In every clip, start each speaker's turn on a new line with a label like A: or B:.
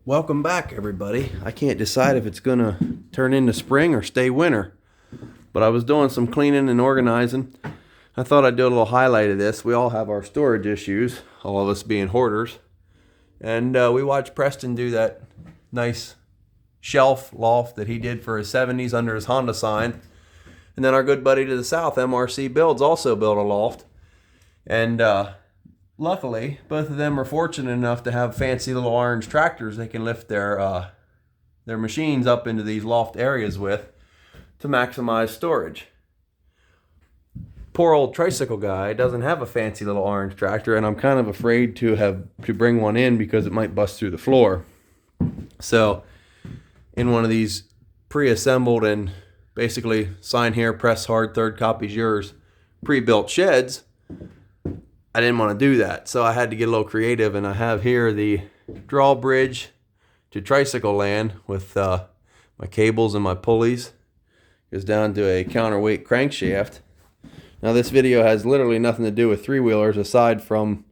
A: Welcome back, everybody. I can't decide if it's gonna turn into spring or stay winter, but I was doing some cleaning and organizing. I thought I'd do a little highlight of this. We all have our storage issues, all of us being hoarders, and we watched Preston do that nice shelf loft that he did for his 70s under his Honda sign. And then our good buddy to the south, MRC Builds, also built a loft. And luckily, both of them are fortunate enough to have fancy little orange tractors they can lift their machines up into these loft areas with to maximize storage. Poor old tricycle guy doesn't have a fancy little orange tractor, and I'm kind of afraid to bring one in because it might bust through the floor. So, in one of these pre-assembled and basically sign here, press hard, third copy's yours, pre-built sheds, I didn't want to do that, so I had to get a little creative, and I have here the Drawbridge to tricycle land with my cables and my pulleys. Goes down to a counterweight crankshaft. Now this video has literally nothing to do with three-wheelers aside from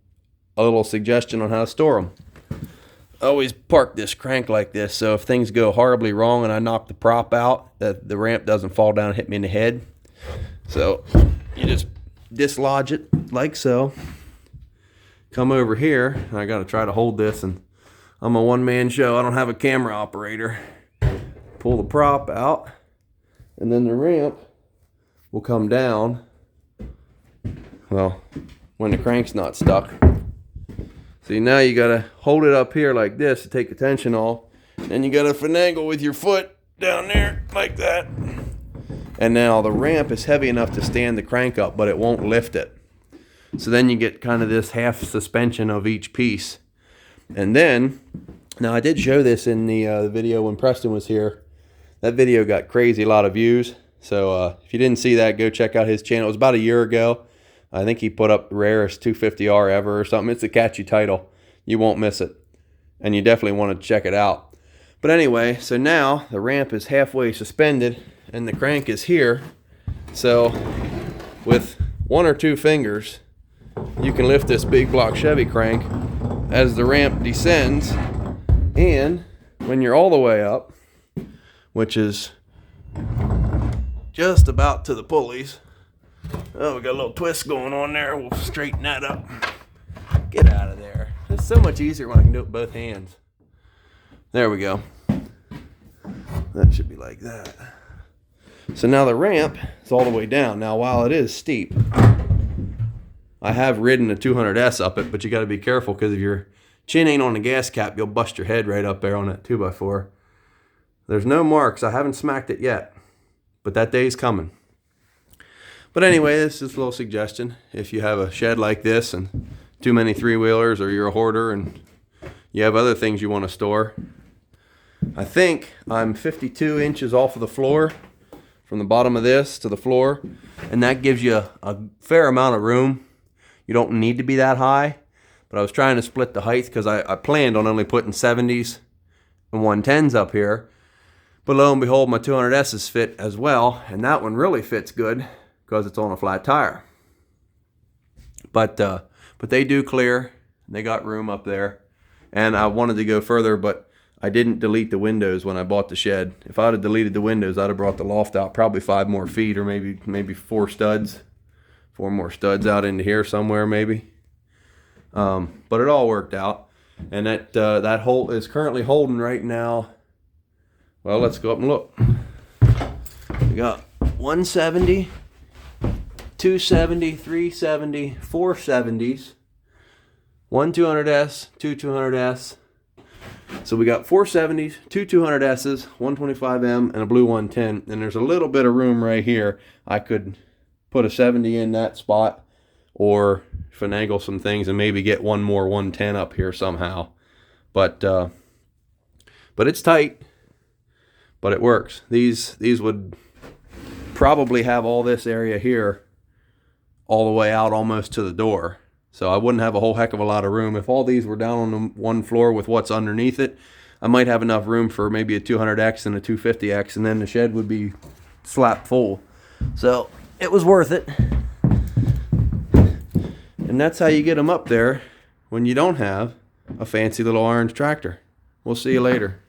A: a little suggestion on how to store them. I always park this crank like this, so if things go horribly wrong and I knock the prop out, that the ramp doesn't fall down and hit me in the head. So you just dislodge it like so. Come over here. I got to try to hold this, and I'm a one-man show. I don't have a camera operator. Pull the prop out, and then the ramp will come down. Well, when the crank's not stuck. See, now you got to hold it up here like this to take the tension off. Then you got to finagle with your foot down there like that. And now the ramp is heavy enough to stand the crank up, but it won't lift it. So then you get kind of this half suspension of each piece. And then, now I did show this in the video when Preston was here. That video got crazy, a lot of views. So if you didn't see that, go check out his channel. It was about a year ago. I think he put up the rarest 250R ever or something. It's a catchy title. You won't miss it. And you definitely want to check it out. But anyway, so now the ramp is halfway suspended and the crank is here. So with one or two fingers, you can lift this big block Chevy crank as the ramp descends. And when you're all the way up, which is just about to the pulleys. Oh, we got a little twist going on there. We'll straighten that up. Get out of there. It's so much easier when I can do it with both hands. There we go. That should be like that. So now the ramp is all the way down. Now, while it is steep, I have ridden a 200S up it, but you got to be careful because if your chin ain't on the gas cap, you'll bust your head right up there on that 2x4. There's no marks. I haven't smacked it yet, but that day's coming. But anyway, this is a little suggestion. If you have a shed like this and too many three-wheelers, or you're a hoarder and you have other things you want to store, I think I'm 52 inches off of the floor from the bottom of this to the floor, and that gives you a fair amount of room. You don't need to be that high, but I was trying to split the height because I planned on only putting 70s and 110s up here. But lo and behold, my 200S's fit as well, and that one really fits good because it's on a flat tire. But they do clear. They got room up there, and I wanted to go further, but I didn't delete the windows when I bought the shed. If I'd have deleted the windows, I'd have brought the loft out probably 5 more feet, or maybe 4 studs. 4 more studs out into here somewhere maybe. But it all worked out. And that hole is currently holding right now. Well, let's go up and look. We got 170, 270, 370, 4 70s, 1 200S, 2 200S. So we got 4 70s, 2 200S's, 125M, and a blue 110. And there's a little bit of room right here. I could put a 70 in that spot, or finagle some things and maybe get one more 110 up here somehow. But it's tight, but it works. These would probably have all this area here all the way out almost to the door. So I wouldn't have a whole heck of a lot of room. If all these were down on the one floor with what's underneath it, I might have enough room for maybe a 200X and a 250X, and then the shed would be slap full. So it was worth it. And that's how you get them up there when you don't have a fancy little orange tractor. We'll see you later.